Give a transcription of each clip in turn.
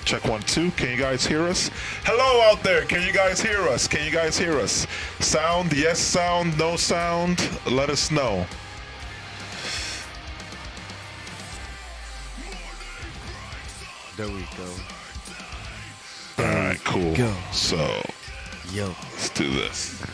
Check 1 2. Can you guys hear us? Hello out there. Can you guys hear us? Can you guys hear us? Sound, yes sound, no sound. Let us know. There we go. All right, cool. Go. So Yo. let's do this.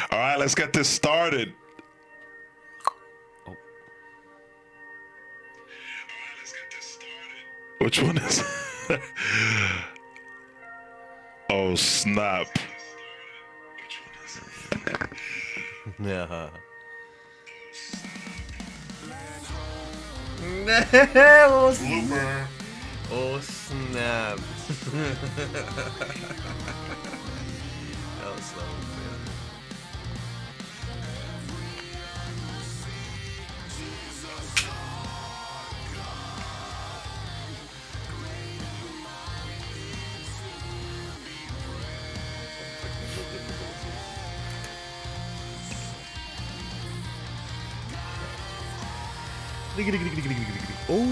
All right, let's get this started. Oh. Which one is? Oh snap! Yeah. Blooper. Oh snap. That was so good. Oh,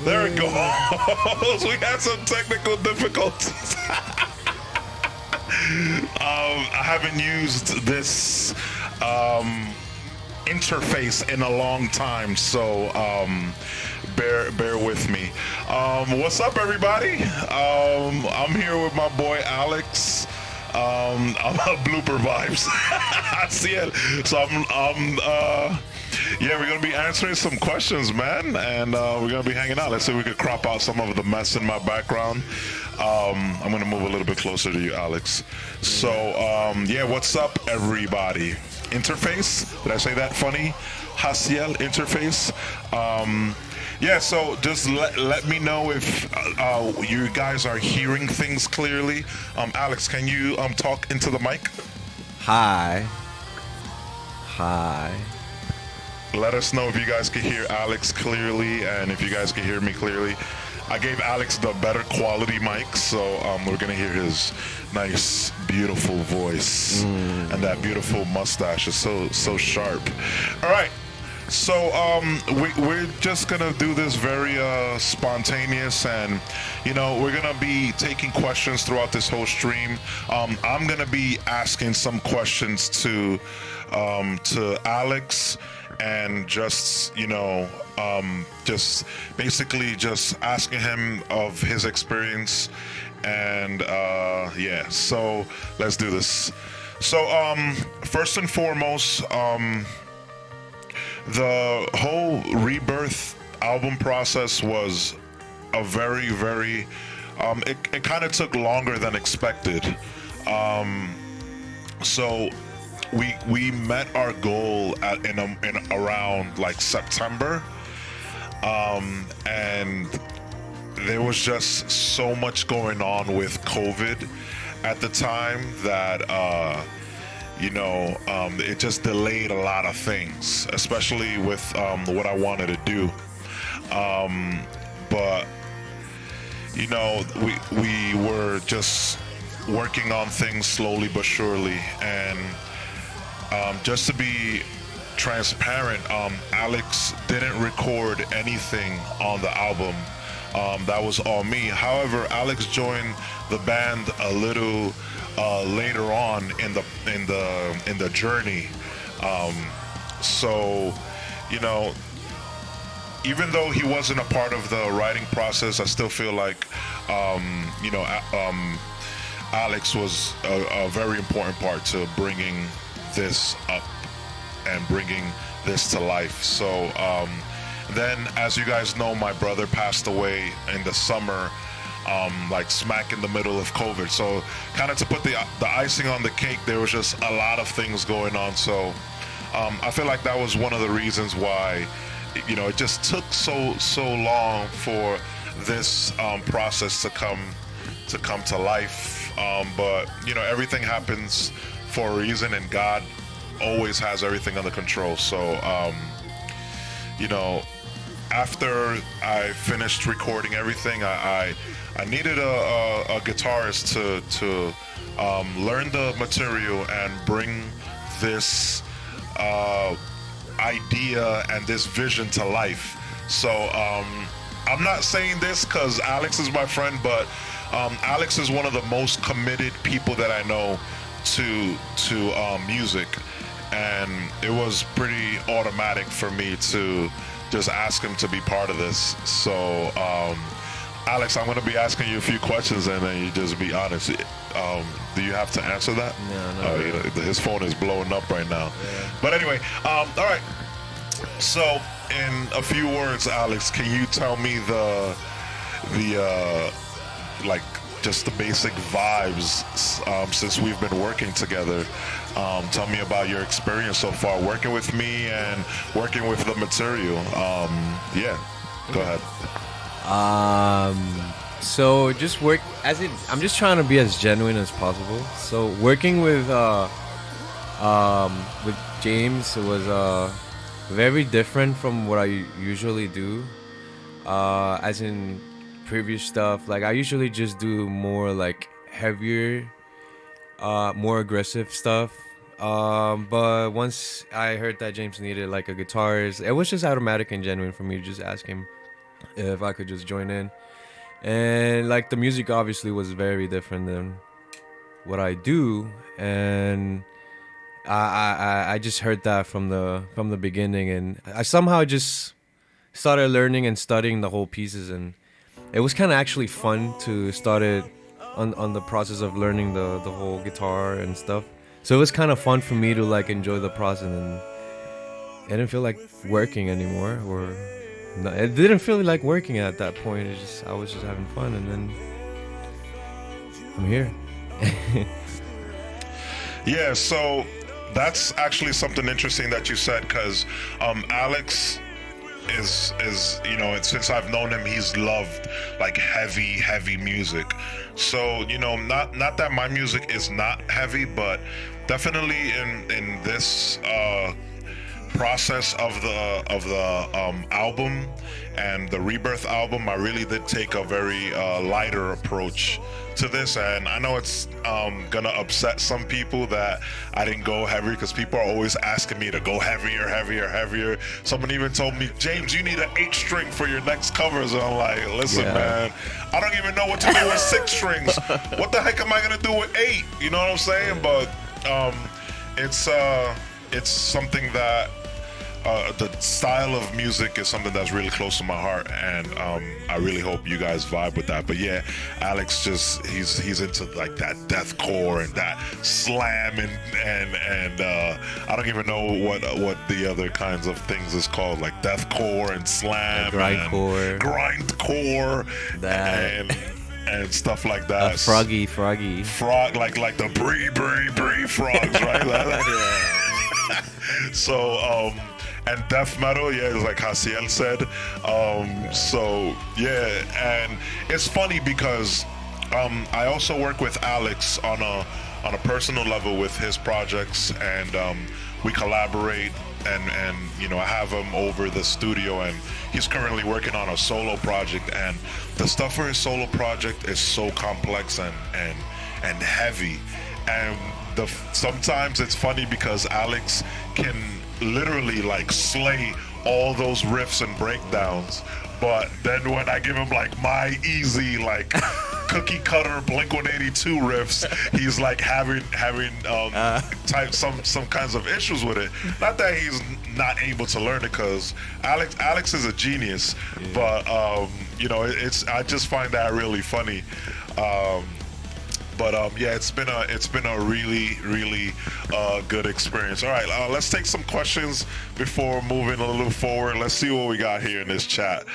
There it goes. We had some technical difficulties. I haven't used this interface in a long time, so bear with me. What's up, everybody? I'm here with my boy Alex. I'm a blooper vibes. See it. So yeah, we're gonna be answering some questions, man, and we're gonna be hanging out. Let's see if we could crop out some of the mess in my background. I'm gonna move a little bit closer to you, Alex. So yeah, what's up, everybody? Interface? Did I say that funny? Hasiel interface. Yeah, so just let me know if you guys are hearing things clearly. Alex, can you talk into the mic? Hi. Let us know if you guys can hear Alex clearly and if you guys can hear me clearly. I gave Alex the better quality mic, so we're gonna hear his nice, beautiful voice and that beautiful mustache is so sharp. All right. So we're just gonna do this very spontaneous, and we're gonna be taking questions throughout this whole stream. I'm gonna be asking some questions to Alex, and just just basically just asking him of his experience, and yeah. So let's do this. So first and foremost, the whole Rebirth album process was a very, very, it kind of took longer than expected. So we met our goal in around like September, and there was just so much going on with COVID at the time that it just delayed a lot of things, especially with what I wanted to do. But we were just working on things slowly but surely, and just to be transparent, Alex didn't record anything on the album. That was all me. However, Alex joined the band a little later on in the journey. So even though he wasn't a part of the writing process, I still feel like Alex was a very important part to bringing this up and bringing this to life. So then, as you guys know, my brother passed away in the summer, like smack in the middle of COVID. So kind of to put the icing on the cake, there was just a lot of things going on. So I feel like that was one of the reasons why it just took so long for this process to come to come to life. But you know, everything happens for a reason, and God always has everything under control. So you know, after I finished recording everything, I needed a guitarist to learn the material and bring this idea and this vision to life. So I'm not saying this because Alex is my friend, but Alex is one of the most committed people that I know to music, and it was pretty automatic for me to just ask him to be part of this. So Alex, I'm going to be asking you a few questions, and then you just be honest. Do you have to answer that? No. His phone is blowing up right now. Yeah. But anyway, all right. So, in a few words, Alex, can you tell me the like just the basic vibes since we've been working together? Tell me about your experience so far working with me and working with the material. Yeah, go ahead. So just work I'm just trying to be as genuine as possible. So working with James was very different from what I usually do. As in previous stuff, like I usually just do more like heavier, more aggressive stuff. But once I heard that James needed like a guitarist, it was just automatic and genuine for me to just ask him if I could just join in. And like the music obviously was very different than what I do, and I just heard that from the beginning, and I somehow just started learning and studying the whole pieces, and it was kind of actually fun to start it on the process of learning the whole guitar and stuff. So it was kind of fun for me to like enjoy the process, and it didn't feel like working anymore, or no, it didn't feel like working at that point. I was just having fun, and then I'm here. Yeah, so that's actually something interesting that you said, because Alex is you know, since I've known him, he's loved like heavy music. So you know, not that my music is not heavy, but definitely in this process of the album and the Rebirth album, I really did take a very lighter approach to this, and I know it's gonna upset some people that I didn't go heavy, because people are always asking me to go heavier. Someone even told me, James, you need an 8-string for your next covers, and I'm like, listen, man, I don't even know what to do with 6 strings. What the heck am I gonna do with 8? You know what I'm saying? But it's something that the style of music is something that's really close to my heart, and I really hope you guys vibe with that. But yeah, Alex he's into like that deathcore and that slam and I don't even know what the other kinds of things is called, like deathcore and slam, grindcore, that and stuff like that. Froggy frog, like the brie frogs, right? So and death metal, yeah, like Hasiel said. So yeah, and it's funny because I also work with Alex on a personal level with his projects, and we collaborate, and you know, I have him over the studio, and he's currently working on a solo project, and the stuff for his solo project is so complex and heavy, and sometimes it's funny because Alex can literally like slay all those riffs and breakdowns, but then when I give him like my easy like cookie cutter Blink-182 riffs, he's like having some kinds of issues with it. Not that he's not able to learn it, because Alex is a genius, but you know, I just find that really funny. But yeah, it's been a really good experience. All right, let's take some questions before moving a little forward. Let's see what we got here in this chat.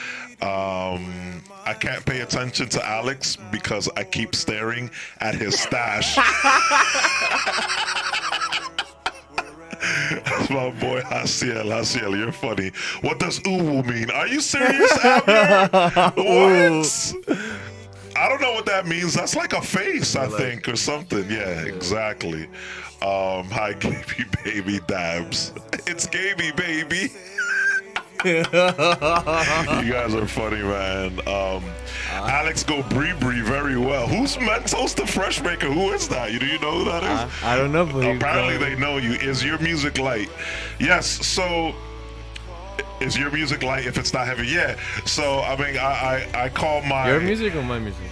I can't pay attention to Alex because I keep staring at his stash. That's my boy Hasiel, you're funny. What does uwu mean? Are you serious, Abner? What? I don't know what that means. That's like a face, I Like- think, or something. Yeah, exactly. Hi, Gaby Baby Dabs. It's Gaby Baby. You guys are funny, man. Alex go Bree very well. Who's Mentos the Fresh Maker? Who is that? Do you know who that is? I don't know, but Apparently they know you. Is your music light? Yes. So is your music light if it's not heavy? Yeah. So I mean, I call my Your music or my music?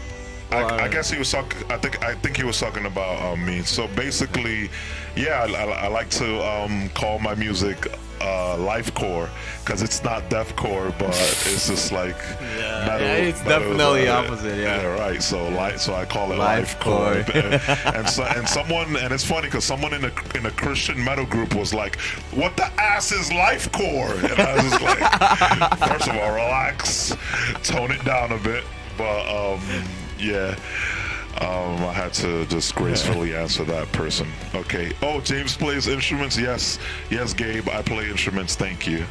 I guess he was talking. I think he was talking about me. So basically, yeah, I like to call my music lifecore because it's not deathcore, but it's just like metal. Yeah, it's metal, definitely opposite. Yeah. right. So I call it Lifecore. lifecore. and someone, and it's funny because someone in a Christian metal group was like, "What the ass is lifecore?" And I was just like, first of all, relax, tone it down a bit, but yeah. I had to just gracefully answer that person. Okay. Oh, James plays instruments. Yes, Gabe. I play instruments. Thank you.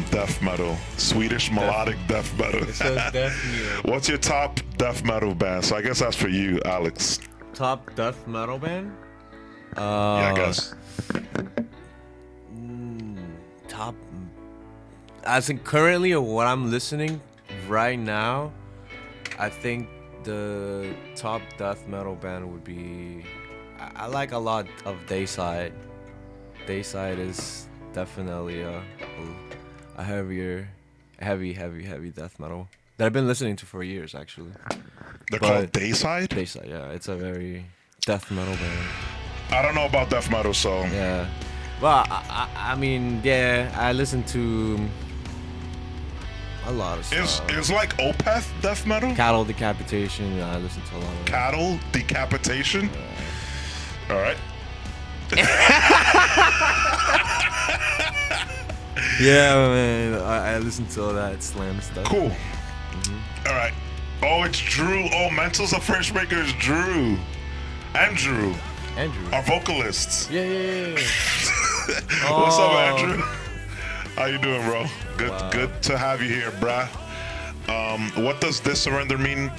Death metal, Swedish melodic death metal. It says death metal. What's your top death metal band? So I guess that's for you, Alex. Top death metal band? Yeah, I guess. Top. As in currently what I'm listening right now, I think the top death metal band would be. I like a lot of Dayside. Dayside is definitely a heavy death metal that I've been listening to for years actually. They're called Dayside? Dayside, yeah, it's a very death metal band. I don't know about death metal, so Yeah, well, I mean, yeah, I listen to a lot of stuff. is like Opeth death metal? Cattle Decapitation, yeah, I listen to a lot of that. Cattle Decapitation? All right. Yeah, man, I listen to all that slam stuff. Cool. All right. Oh, it's Drew. Oh, Mental's a Fresh Maker is Drew. And Drew, Andrew. our vocalists. Yeah. What's up, Oh. Andrew? How you doing, bro? Good, Wow. good to have you here, bruh. What does this surrender mean?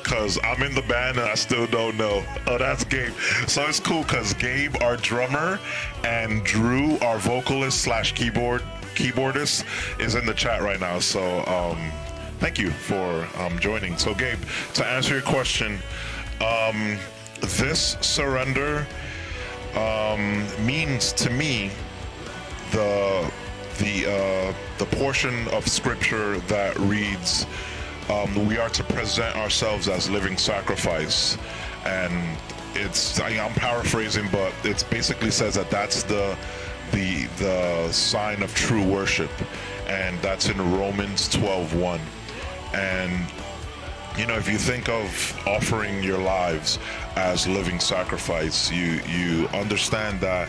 Cause I'm in the band and I still don't know. Oh, that's Gabe. So it's cool cause Gabe, our drummer, and Drew, our vocalist slash keyboardist, is in the chat right now. So thank you for joining. So Gabe, to answer your question, this surrender means to me the portion of scripture that reads, we are to present ourselves as living sacrifice, and I'm paraphrasing, but it basically says that that's the sign of true worship, and that's in Romans 12:1. And you know, if you think of offering your lives as living sacrifice, you understand that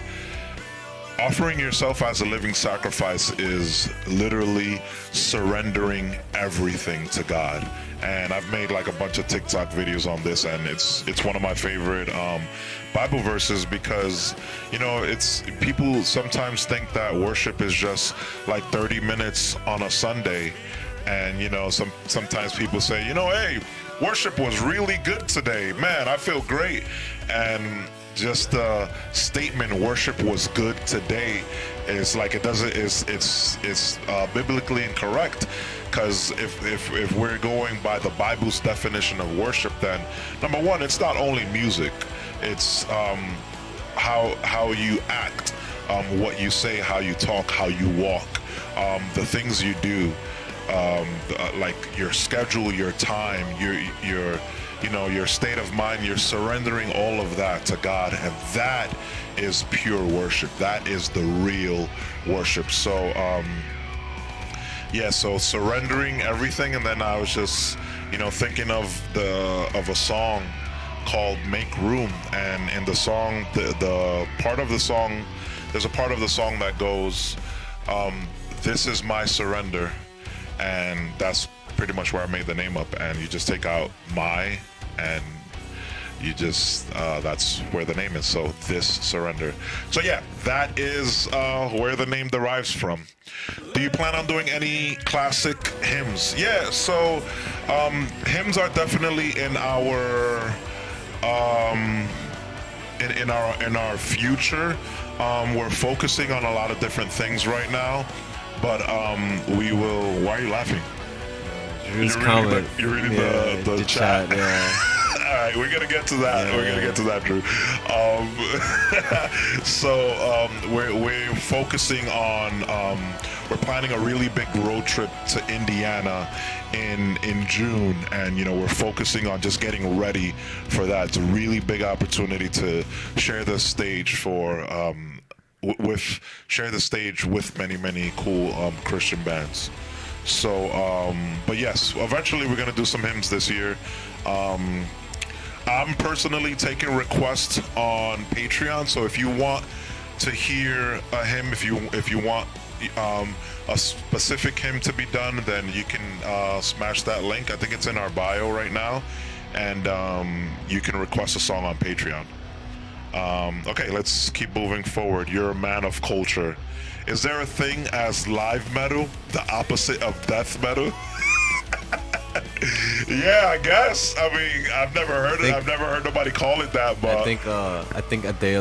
offering yourself as a living sacrifice is literally surrendering everything to God. And I've made like a bunch of TikTok videos on this, and it's one of my favorite Bible verses, because you know, it's people sometimes think that worship is just like 30 minutes on a Sunday. And you know, sometimes people say, you know, hey, worship was really good today, man, I feel great. And just the statement "worship was good today" is like it's biblically incorrect, because if we're going by the Bible's definition of worship, then number one, it's not only music, it's how you act, what you say, how you talk, how you walk, the things you do, like your schedule, your time, your state of mind. You're surrendering all of that to God, and that is pure worship. That is the real worship. So so surrendering everything. And then I was just thinking of a song called "Make Room," and in the song, the part of the song, there's a part of the song that goes, "This is my surrender," and that's pretty much where I made the name up. And you just take out "my," and you just that's where the name is. So this surrender. So yeah, that is where the name derives from. Do you plan on doing any classic hymns? Yeah. So hymns are definitely in our in our future. We're focusing on a lot of different things right now, but we will. Why are you laughing? You're reading the chat. Yeah. All right, we're gonna get to that. Yeah. We're gonna get to that, Drew. So we're focusing on. We're planning a really big road trip to Indiana in June, and we're focusing on just getting ready for that. It's a really big opportunity to share the stage for share the stage with many cool Christian bands. So, but yes, eventually we're gonna do some hymns this year. I'm personally taking requests on Patreon, so if you want to hear a hymn, if you want a specific hymn to be done, then you can smash that link. I think it's in our bio right now, and you can request a song on Patreon. Okay, let's keep moving forward. You're a man of culture. Is there a thing as live metal, the opposite of death metal? Yeah, I guess. I mean, I've never heard it. I've never heard nobody call it that. But I think a day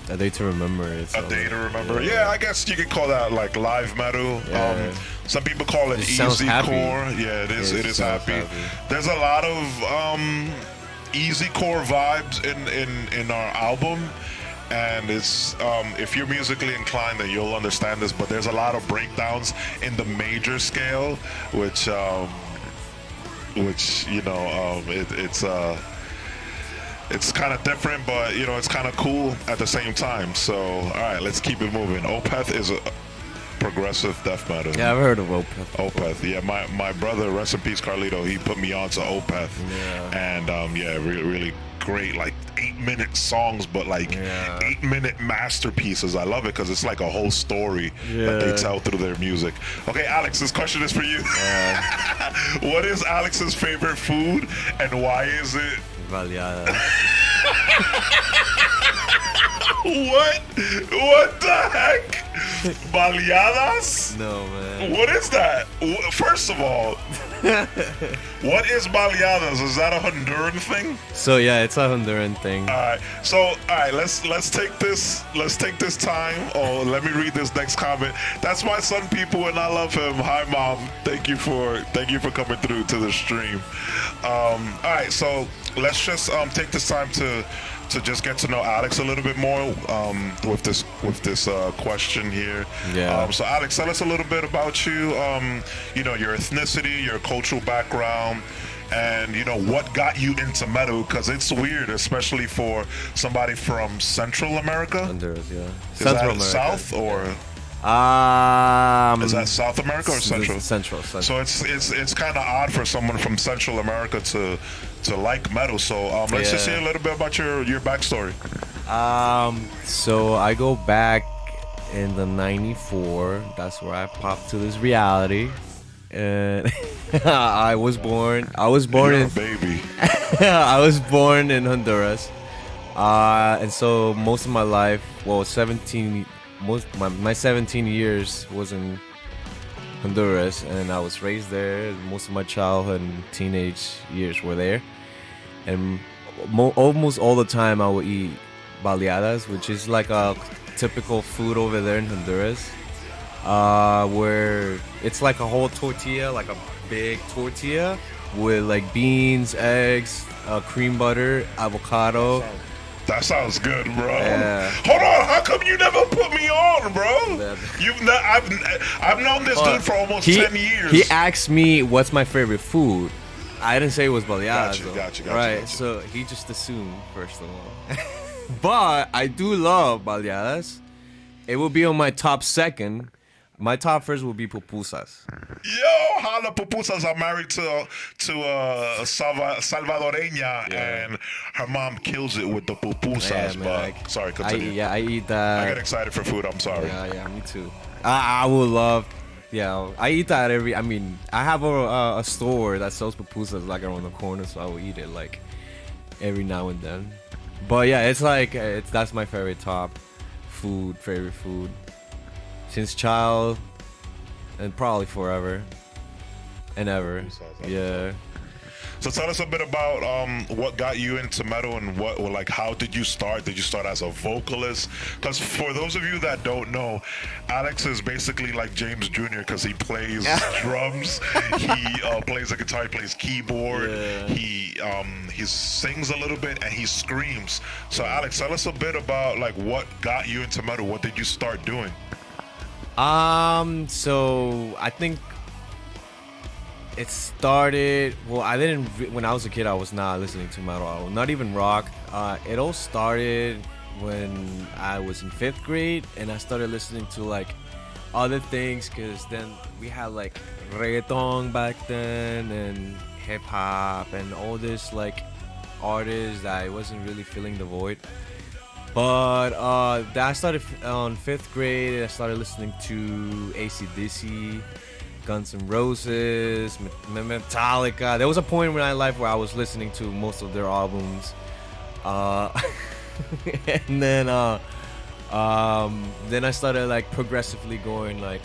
a day to remember. A day to remember. Yeah, I guess you could call that like live metal. Yeah. Some people call it easy core. Yeah, it is. It is happy. There's a lot of easy core vibes in our album. And it's if you're musically inclined, then you'll understand this. But there's a lot of breakdowns in the major scale, which it's kind of different, but it's kind of cool at the same time. So all right, let's keep it moving. Opeth is a progressive death metal. Yeah, I've heard of Opeth. Opeth, yeah. My brother, rest in peace, Carlito. He put me on to Opeth, and really great, like 8-minute songs, but like 8-minute masterpieces. I love it because it's like a whole story that they tell through their music. Okay, Alex, this question is for you. What is Alex's favorite food and why is it? Baleadas. What the heck? Baleadas? No, man. What is that? First of all, what is baleadas? Is that a Honduran thing? So yeah, it's a Honduran thing. All right. Let's take this time. Oh, let me read this next comment. That's my son, people, and I love him. Hi, mom. Thank you for coming through to the stream. All right, so let's just take this time to just get to know Alex a little bit more with this question here. Yeah. So Alex, tell us a little bit about you. Your ethnicity, your cultural background, and what got you into metal, because it's weird, especially for somebody from Central America. Honduras, yeah. Is that South or? Is that South America or Central? Central. So it's kind of odd for someone from Central America to like metal. So let's just hear a little bit about your backstory. So I go back in the '94. That's where I popped to this reality. And I was born You're in a baby. I was born in Honduras. And so most of my life, well, 17 years was in Honduras, and I was raised there. Most of my childhood and teenage years were there, and almost all the time I would eat baleadas, which is like a typical food over there in Honduras, where it's like a whole tortilla, like a big tortilla with like beans, eggs, cream butter, avocado. That sounds good, bro. Yeah. Hold on, how come you never put me on, bro? Yeah. I've known this dude for almost 10 years. He asked me what's my favorite food. I didn't say it was baleadas. Gotcha. Right, so he just assumed, first of all. But I do love baleadas. It will be on my top second. My top first will be pupusas. Yo, holla pupusas. I'm married to a Salvadoreña, and her mom kills it with the pupusas. But sorry, continue. I eat that. I get excited for food. I'm sorry. Yeah, me too. I would love. Yeah, I eat that I mean, I have a store that sells pupusas like around the corner, so I will eat it like every now and then. But yeah, it's like that's my favorite favorite food since child and probably forever and ever. Yeah. So tell us a bit about what got you into metal and how did you start? Did you start as a vocalist? Because for those of you that don't know, Alex is basically like James Jr. because he plays drums, he plays the guitar, he plays keyboard, he sings a little bit and he screams. So Alex, tell us a bit about like what got you into metal. What did you start doing? So I think it started. Well, when I was a kid, I was not listening to metal, not even rock. It all started when I was in 5th grade, and I started listening to like other things, because then we had like reggaeton back then and hip hop and all this like artists that I wasn't really feeling the void. But I started on 5th grade. I started listening to AC/DC, Guns N' Roses, Metallica. There was a point in my life where I was listening to most of their albums, and then I started like progressively going like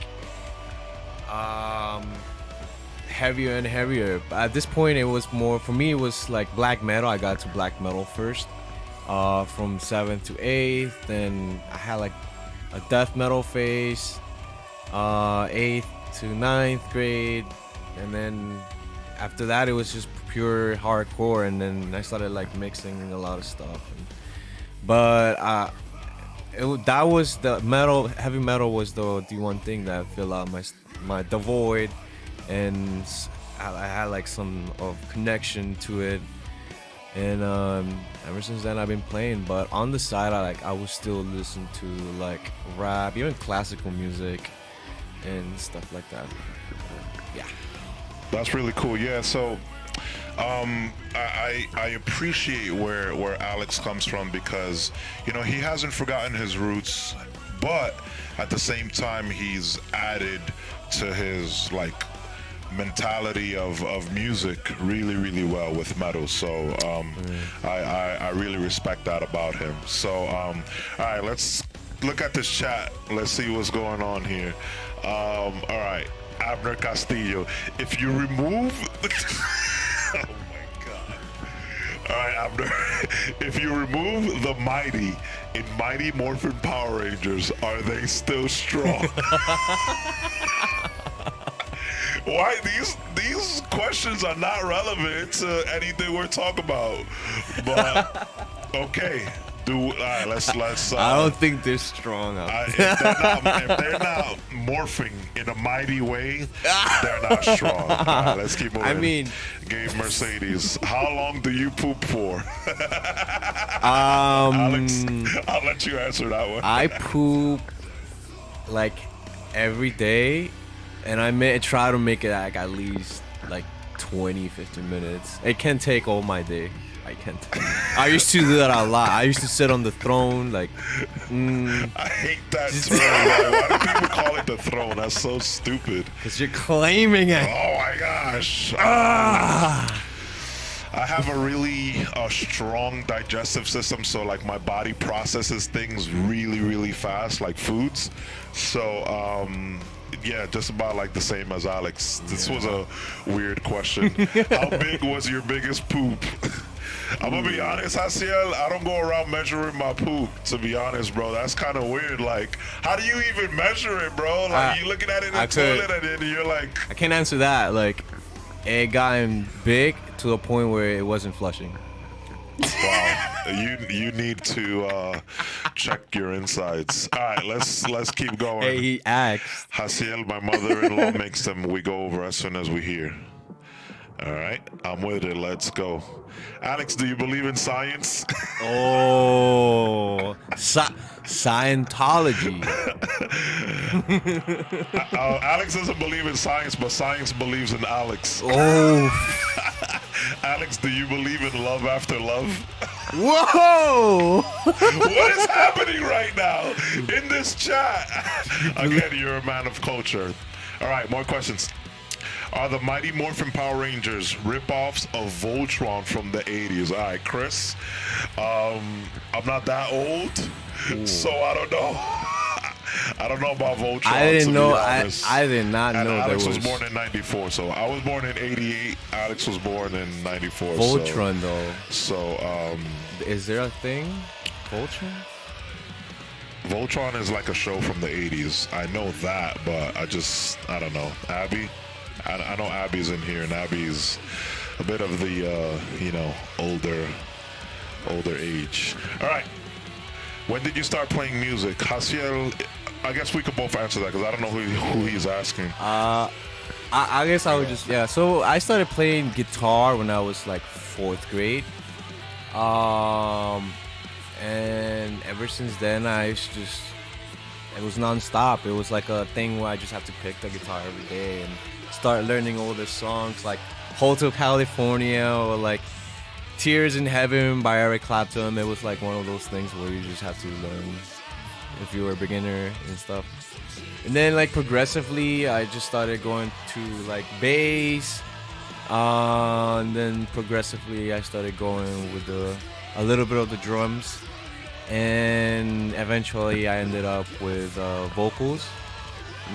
heavier and heavier. At this point, it was more for me. It was like black metal. I got to black metal first, from 7th to 8th. Then I had like a death metal phase, 8th to 9th grade, and then after that it was just pure hardcore, and then I started like mixing a lot of stuff. But that was the metal. Heavy metal was the one thing that filled out my the void, and I had like some of connection to it. And ever since then I've been playing. But on the side, I would still listen to like rap, even classical music and stuff like that. Yeah, that's really cool. Yeah, so I appreciate where Alex comes from, because you know he hasn't forgotten his roots, but at the same time he's added to his like mentality of music really well with metal. So I really respect that about him. So all right, let's look at this chat. Let's see what's going on here. All right, Abner Castillo, if you remove oh my god. All right, Abner, if you remove the Mighty in Mighty Morphin Power Rangers, are they still strong? Why these questions are not relevant to anything we're talking about, but okay. Let's. I don't think they're strong. If they're not morphing in a mighty way, they're not strong. Let's keep moving. I mean, Gabe Mercedes, how long do you poop for? Alex, I'll let you answer that one. I poop like every day, and I try to make it like at least like 20-15 minutes. It can take all my day. I used to do that a lot. I used to sit on the throne like I hate that term. Why do people call it the throne? That's so stupid. Because you're claiming it. Oh my gosh. I have a really strong digestive system, so like my body processes things really fast, like foods. So yeah, just about like the same as Alex. This was a weird question. How big was your biggest poop? I'm gonna be honest, Haciel, I don't go around measuring my poop, to be honest, bro. That's kind of weird. Like, how do you even measure it, bro? Like, you looking at it in the toilet and then you're like... I can't answer that. Like, it gotten big to a point where it wasn't flushing. Wow, you need to check your insides. All right, let's keep going. Hey, he asked. Haciel, my mother-in-law makes them. We go over as soon as we hear. All right, I'm with it. Let's go. Alex, do you believe in science? Oh, Scientology. Alex doesn't believe in science, but science believes in Alex. Oh. Alex, do you believe in love after love? Whoa! What is happening right now in this chat? Again, you're a man of culture. All right, more questions. Are the Mighty Morphin Power Rangers ripoffs of Voltron from the 80s? All right, Chris. I'm not that old, so I don't know. I don't know about Voltron. I didn't know. Honest. I did not And know Alex there was born in '94, so I was born in '88. Alex was born in '94. Voltron though. So, Is there a thing? Voltron? Voltron is like a show from the '80s. I know that, but I don't know. Abby, I know Abby's in here, and Abby's a bit of the older age. All right. When did you start playing music? Hasiel, I guess we could both answer that because I don't know who he's asking. I guess I would just So I started playing guitar when I was like 4th grade. And ever since then it was non-stop. It was like a thing where I just have to pick the guitar every day and start learning all the songs like Hotel California or like Tears in Heaven by Eric Clapton. It was like one of those things where you just have to learn if you were a beginner and stuff. And then like progressively I just started going to like bass. And then progressively I started going with a little bit of the drums. And eventually I ended up with vocals,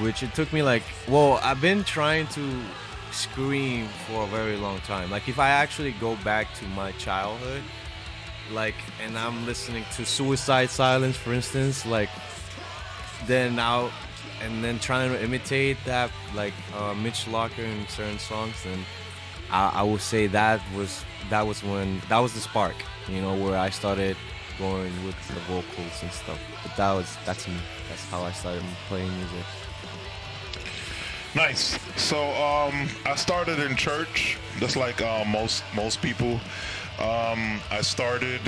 which it took me I've been trying to scream for a very long time. Like if I actually go back to my childhood, and I'm listening to Suicide Silence, for instance, then trying to imitate that, Mitch Locker in certain songs, then I would say that was the spark, where I started going with the vocals and stuff. But that's me. That's how I started playing music. Nice. So I started in church, just like most people. I started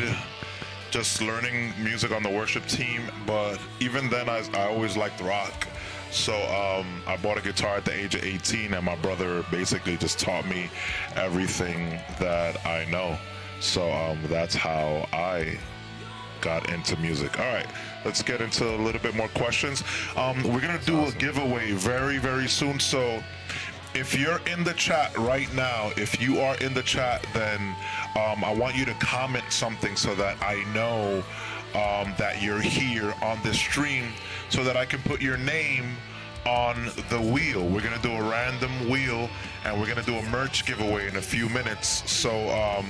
just learning music on the worship team, but even then I always liked rock. So I bought a guitar at the age of 18, and my brother basically just taught me everything that I know. So that's how I got into music. All right, let's get into a little bit more questions. We're gonna do a giveaway very, very soon. So if you're in the chat right now, if you are in the chat, then I want you to comment something so that I know that you're here on this stream, so that I can put your name on the wheel. We're gonna do a random wheel, and we're gonna do a merch giveaway in a few minutes. So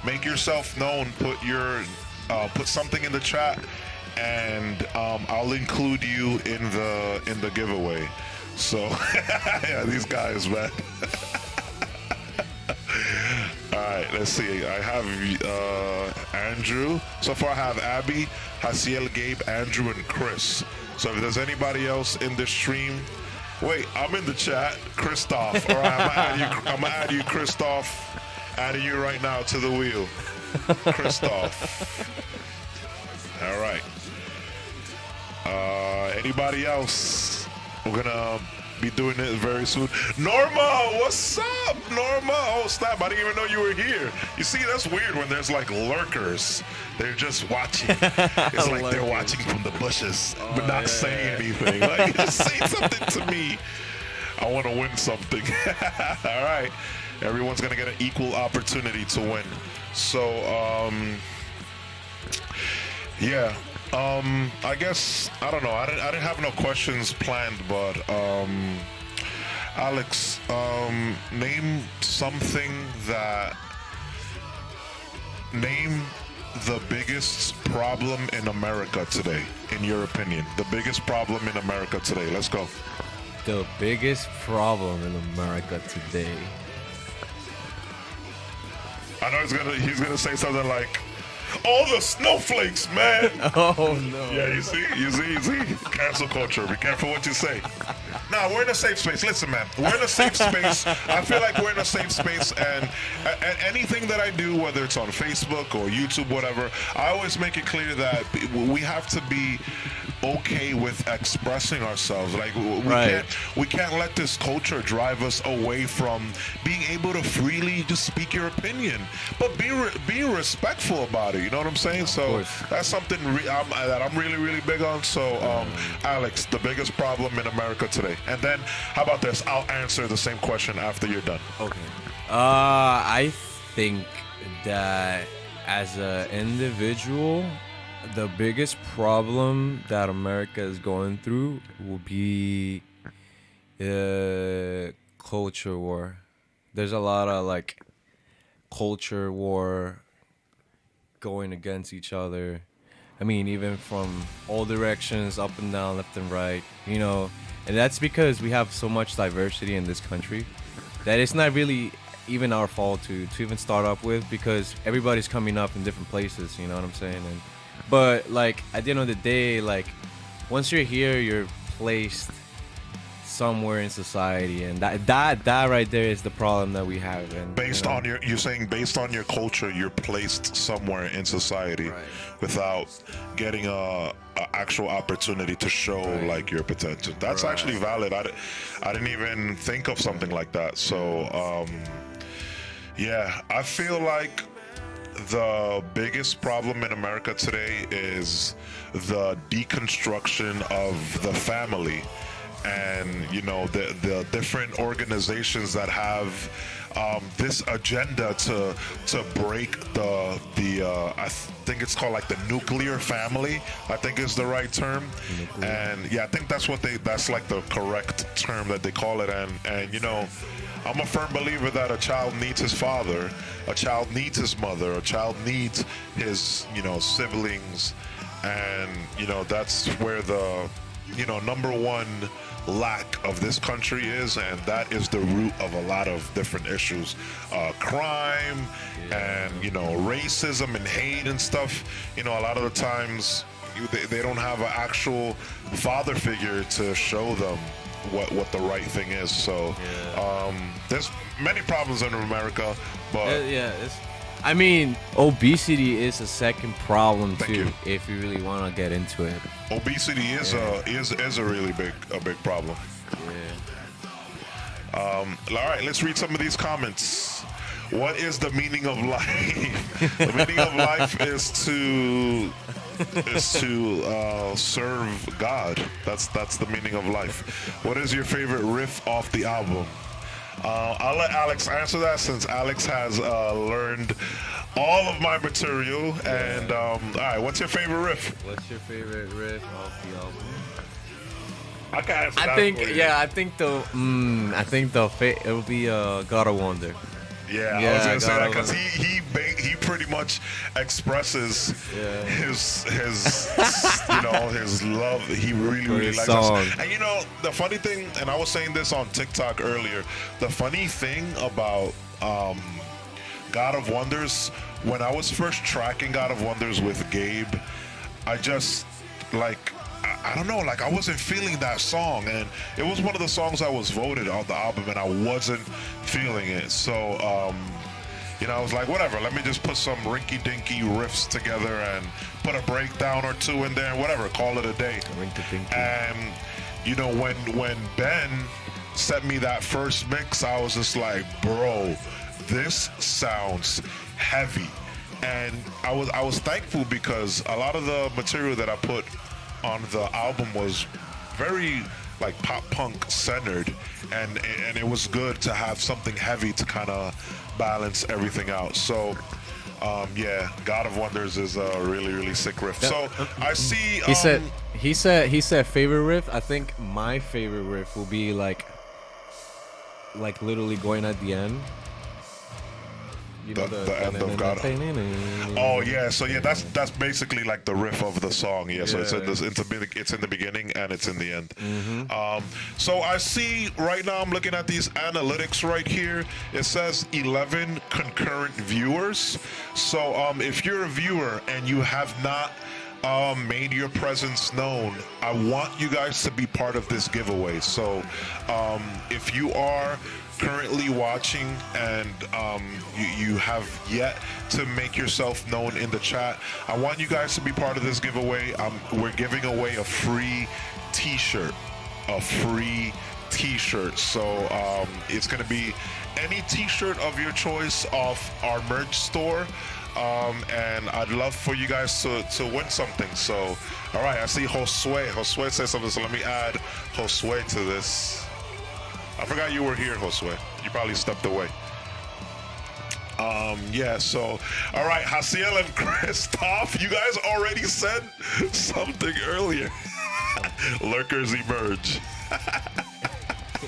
make yourself known. Put something in the chat, and I'll include you in the giveaway. So yeah, these guys, man. All right, let's see. I have Andrew. So far I have Abby, Hasiel, Gabe, Andrew, and Chris. So if there's anybody else in the stream, wait, I'm in the chat. Christoph. All right, I'm gonna add you, Christoph. Adding you right now to the wheel. Christoph. All right. Anybody else? We're gonna be doing it very soon. Norma, what's up, Norma? Oh, snap, I didn't even know you were here. You see, that's weird when there's like lurkers. They're just watching. It's like they're watching from the bushes, but not saying anything. Like, just say something to me. I want to win something. All right. Everyone's gonna get an equal opportunity to win. So, yeah. I guess I don't know. I didn't have no questions planned, but Alex, name the biggest problem in America today, in your opinion. The biggest problem in America today. Let's go. The biggest problem in America today. I know he's gonna say something like, all the snowflakes, man. Oh no. Yeah, you see. Cancel culture. Be careful what you say. Nah, we're in a safe space. Listen, man, we're in a safe space. I feel like we're in a safe space, and anything that I do, whether it's on Facebook or YouTube, whatever, I always make it clear that we have to be okay with expressing ourselves. Like we can't let this culture drive us away from being able to freely just speak your opinion, but be respectful about it. it. You know what I'm saying? So course. that's something that I'm really, really big on. So, Alex, the biggest problem in America today. And then, how about this? I'll answer the same question after you're done. Okay. I think that as an individual, the biggest problem that America is going through will be culture war. There's a lot of like culture war going against each other. I mean, even from all directions, up and down, left and right, you know. And that's because we have so much diversity in this country that it's not really even our fault to even start up with, because everybody's coming up in different places, you know what I'm saying? But like at the end of the day, like once you're here, you're placed somewhere in society, and that right there is the problem that we have. And You're saying based on your culture, you're placed somewhere in society, Right. without getting a actual opportunity to show like your potential. That's Right. actually valid. I didn't even think of something like that. So yeah, I feel like the biggest problem in America today is the deconstruction of the family, and you know the different organizations that have this agenda to break the I think it's called like the nuclear family, I think is the right term. And yeah, I think that's like the correct term that they call it. And you know, I'm a firm believer that a child needs his father, a child needs his mother, a child needs his, you know, siblings. And you know, that's where the, you know, number one lack of this country is, and that is the root of a lot of different issues, crime, and you know, racism and hate and stuff. You know, a lot of the times they don't have an actual father figure to show them what the right thing is. So there's many problems in America, but I mean, obesity is a second problem Thank too, you. if you really want to get into it. obesity is a really big problem. All right, let's read some of these comments. What is the meaning of life? The meaning of life is to serve God. That's the meaning of life. What is your favorite riff off the album? I'll let Alex answer that, since Alex has learned all of my material. And all right, what's your favorite riff? What's your favorite riff off the album? I can answer I that think, for you. yeah, I think it will be God of Wonder. Yeah, I Yeah, was gonna say God, that I because was- he pretty much expresses Yeah. his you know, his love. He really his likes song. us. And you know, the funny thing, and I was saying this on TikTok earlier, the funny thing about God of Wonders, when I was first tracking God of Wonders with Gabe, I just like, I don't know, like I wasn't feeling that song, and it was one of the songs I was voted on the album, and I wasn't feeling it. So you know, I was like, whatever, let me just put some rinky-dinky riffs together and put a breakdown or two in there, whatever, call it a day. Rinky-dinky. And you know, when Ben sent me that first mix, I was just like, bro, this sounds heavy. And I was thankful, because a lot of the material that I put on the album was very like pop punk centered, and it was good to have something heavy to kind of balance everything out. So yeah, God of Wonders is a really, really sick riff. So I see He said favorite riff. I think my favorite riff will be like literally going at the end. You know, the end of God. Oh yeah, so yeah, that's basically like the riff of the song. Yeah, so it's in the beginning and it's in the end. So I see right now, I'm looking at these analytics right here. It says 11 concurrent viewers. So if you're a viewer and you have not made your presence known, I want you guys to be part of this giveaway. So if you are currently watching and you have yet to make yourself known in the chat, I want you guys to be part of this giveaway. We're giving away a free t-shirt, t-shirts. So it's going to be any t-shirt of your choice off our merch store. And I'd love for you guys to win something. So, all right, I see Josue. Josue said something, so let me add Josue to this. I forgot you were here, Josue. You probably stepped away. Yeah, so, all right, Hasiel and Christoph, you guys already said something earlier. Lurkers emerge.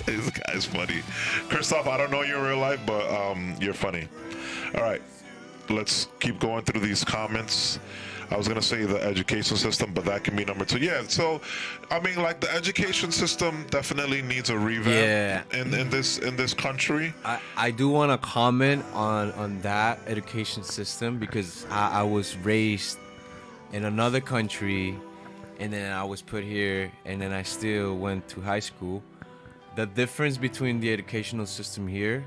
This guy's funny. Christoph, I don't know you in real life, but you're funny. All right, let's keep going through these comments. I was gonna say the education system, but that can be number 2. Yeah, so I mean, like, the education system definitely needs a revamp in this country. I do want to comment on that education system, because I was raised in another country, and then I was put here, and then I still went to high school. The difference between the educational system here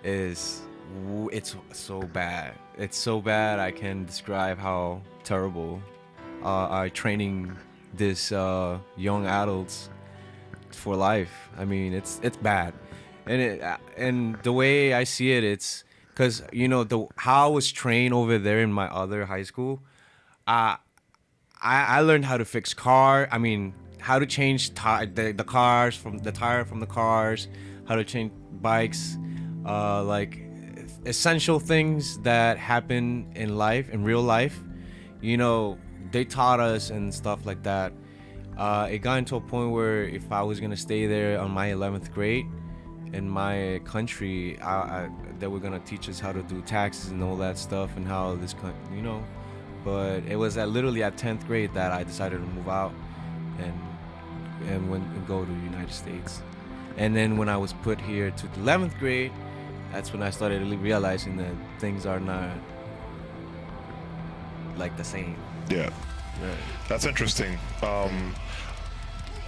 is it's so bad. It's so bad I can describe how terrible are training this young adults for life. I mean, it's bad, and the way I see it, it's because, you know, how I was trained over there in my other high school. I learned how to fix how to change the cars from the tire from the cars, how to change bikes, like essential things that happen in life, in real life. You know, they taught us and stuff like that. It got into a point where if I was gonna stay there on my 11th grade in my country, they were gonna teach us how to do taxes and all that stuff, and how this, you know. But it was literally at 10th grade that I decided to move out and go to the United States. And then when I was put here to the 11th grade, that's when I started realizing that things are not like the same. Yeah. Right. That's interesting.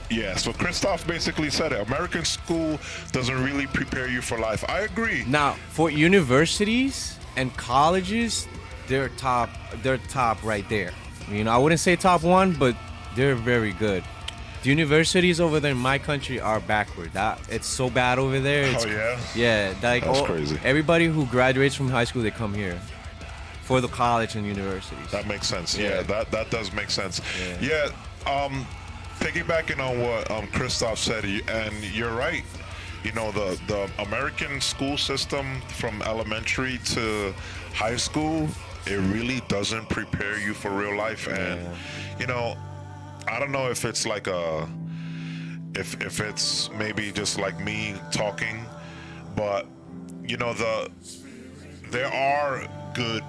Yeah, so Christoph basically said it. American school doesn't really prepare you for life. I agree. Now, for universities and colleges, they're top right there. You know, I wouldn't say top 1, but they're very good. The universities over there in my country are backward. It's so bad over there. Oh, yeah? Yeah, like, that's crazy. Everybody who graduates from high school, they come here for the college and universities. That makes sense. Yeah, that does make sense. Yeah, piggybacking on what Christoph said, and you're right. You know, the American school system from elementary to high school, it really doesn't prepare you for real life. And you know, I don't know if it's like if it's maybe just like me talking, but you know, there are good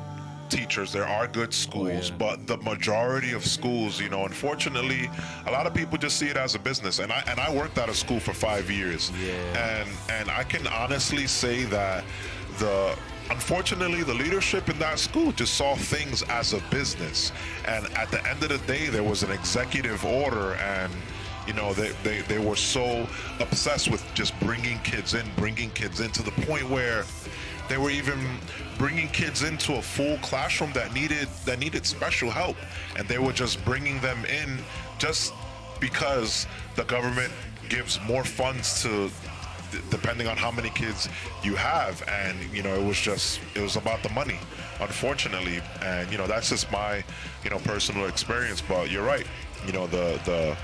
teachers, there are good schools, but the majority of schools, you know, unfortunately, a lot of people just see it as a business. And I worked at a school for 5 years, and I can honestly say that unfortunately, the leadership in that school just saw things as a business. And at the end of the day, there was an executive order, and you know, they were so obsessed with just bringing kids in to the point where they were even bringing kids into a full classroom that needed special help, and they were just bringing them in just because the government gives more funds to, depending on how many kids you have. And you know, it was about the money, unfortunately. And you know, that's just my, you know, personal experience. But you're right, you know, the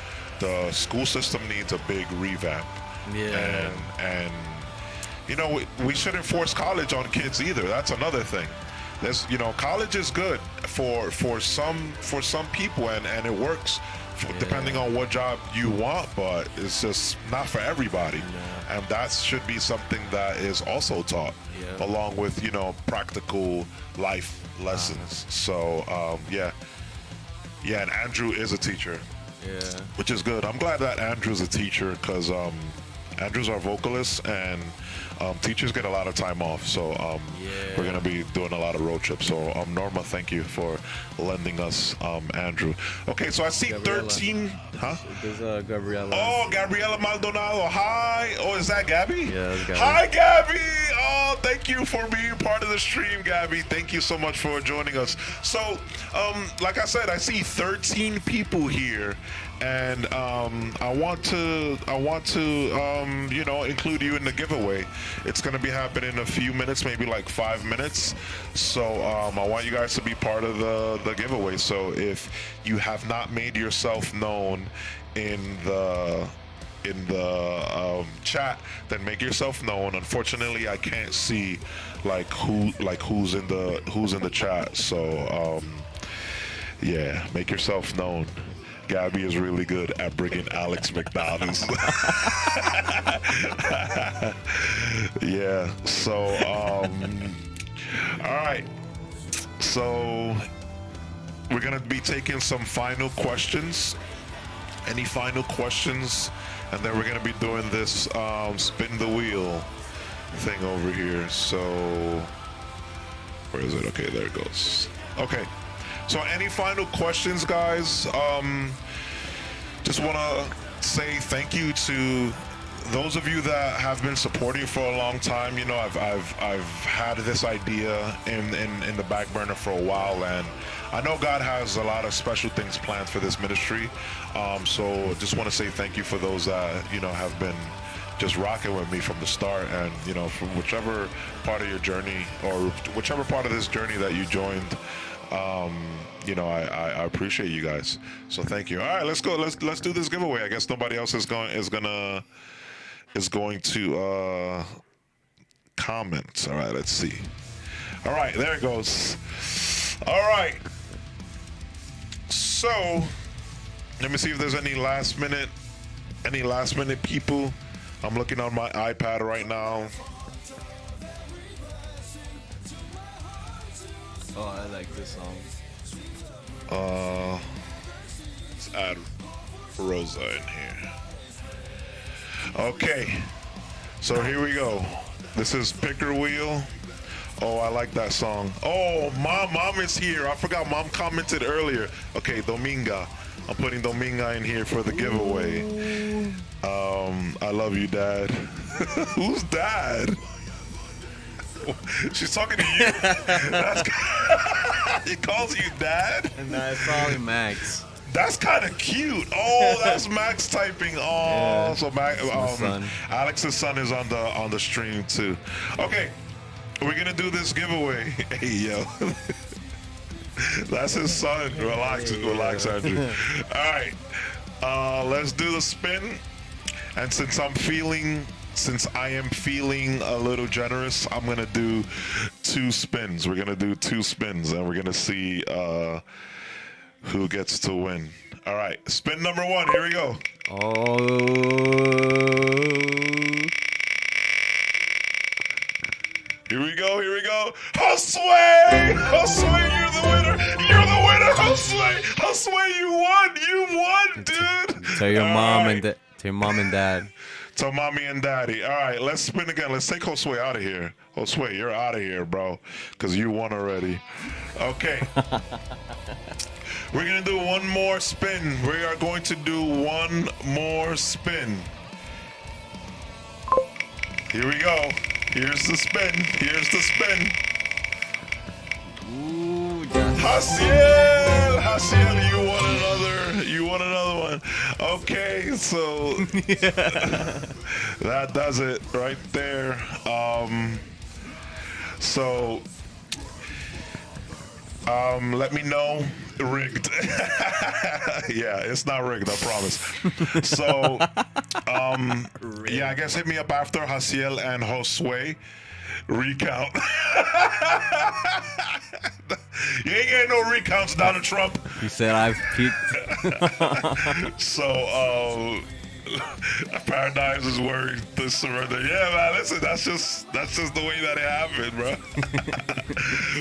school system needs a big revamp. And you know, we shouldn't force college on kids either. That's another thing. You know, college is good for some people, and it works depending on what job you want, but it's just not for everybody. And that should be something that is also taught along with, you know, practical life lessons. So and Andrew is a teacher, which is good. I'm glad that Andrew's a teacher, because Andrew's our vocalist, and teachers get a lot of time off, so we're gonna be doing a lot of road trips. So Norma, thank you for lending us Andrew. Okay, so I see Gabriela. 13. Huh? There's Gabriela. Oh, Gabriela Maldonado. Hi. Oh, is that Gabby? Yeah, that's Gabby. Hi, Gabby. Oh, thank you for being part of the stream, Gabby. Thank you so much for joining us. So, like I said, I see 13 people here, and I want to, you know, include you in the giveaway. It's gonna be happening in a few minutes, maybe like 5 minutes. So, I want you guys to be part of the giveaway. So, if you have not made yourself known in the chat, then make yourself known. Unfortunately, I can't see who's in the chat. So yeah, make yourself known. Gabby is really good at bringing Alex McDonald's. Yeah. So all right. So we're gonna be taking some final questions. Any final questions? And then we're gonna be doing this spin the wheel thing over here. So where is it? Okay, there it goes. Okay. So any final questions, guys? Just wanna say thank you to those of you that have been supporting for a long time. You know, I've had this idea in the back burner for a while, and I know God has a lot of special things planned for this ministry. So just want to say thank you for those that, you know, have been just rocking with me from the start, and, you know, from whichever part of your journey or whichever part of this journey that you joined, you know, I appreciate you guys. So thank you. All right, let's go. Let's do this giveaway. I guess nobody else is going to comment. All right, let's see. All right, there it goes. All right. So let me see if there's any last minute people. I'm looking on my iPad right now. Oh, I like this song. Let's add Rosa in here. Okay, so here we go. This is Picker Wheel. Oh, I like that song. Oh, mom is here. I forgot mom commented earlier. Okay, Dominga. I'm putting Dominga in here for the giveaway. I love you, Dad. Who's Dad? She's talking to you. He calls you Dad? And that's probably Max. That's kind of cute. Oh, that's Max typing. Oh, yeah. So Alex's son is on the stream too. Okay, we're gonna do this giveaway. Hey, yo. That's his son. Relax, Andrew. All right, let's do the spin. And since I am feeling a little generous, I'm gonna do 2 spins. We're gonna do 2 spins, and we're gonna see who gets to win. All right, spin number 1. Here we go. Oh. Here we go. Josue! Josue, you're the winner! Josue, you won, dude! Tell your mom and dad. Tell mommy and daddy. All right, let's spin again. Let's take Josue out of here. Josue, you're out of here, bro, because you won already. Okay. We're going to do one more spin. We are going to do one more spin. Here we go. Here's the spin. Ooh, Hasiel, you won another one. Okay, so that does it right there. Let me know. Rigged. Yeah, it's not rigged, I promise. So, yeah, I guess hit me up after Hasiel and Josue recount. You ain't getting no recounts, Donald Trump. He said I've peaked. So, Paradigms is worried to surrender. Yeah, man, listen, that's just the way that it happened, bro.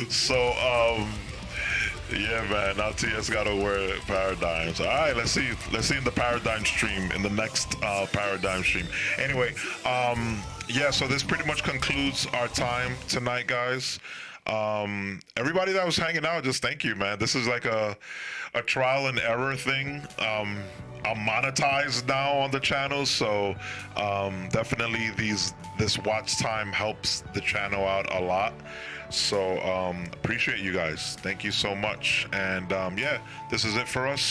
So, yeah, man, now TS gotta wear Paradigms. All right, let's see in the Paradigm stream, in the next Paradigm stream. Anyway, yeah, so this pretty much concludes our time tonight, guys. Everybody that was hanging out, just thank you, man. This is like a trial and error thing. I'm monetized now on the channel, so definitely this watch time helps the channel out a lot. So appreciate you guys. Thank you so much. And yeah, this is it for us.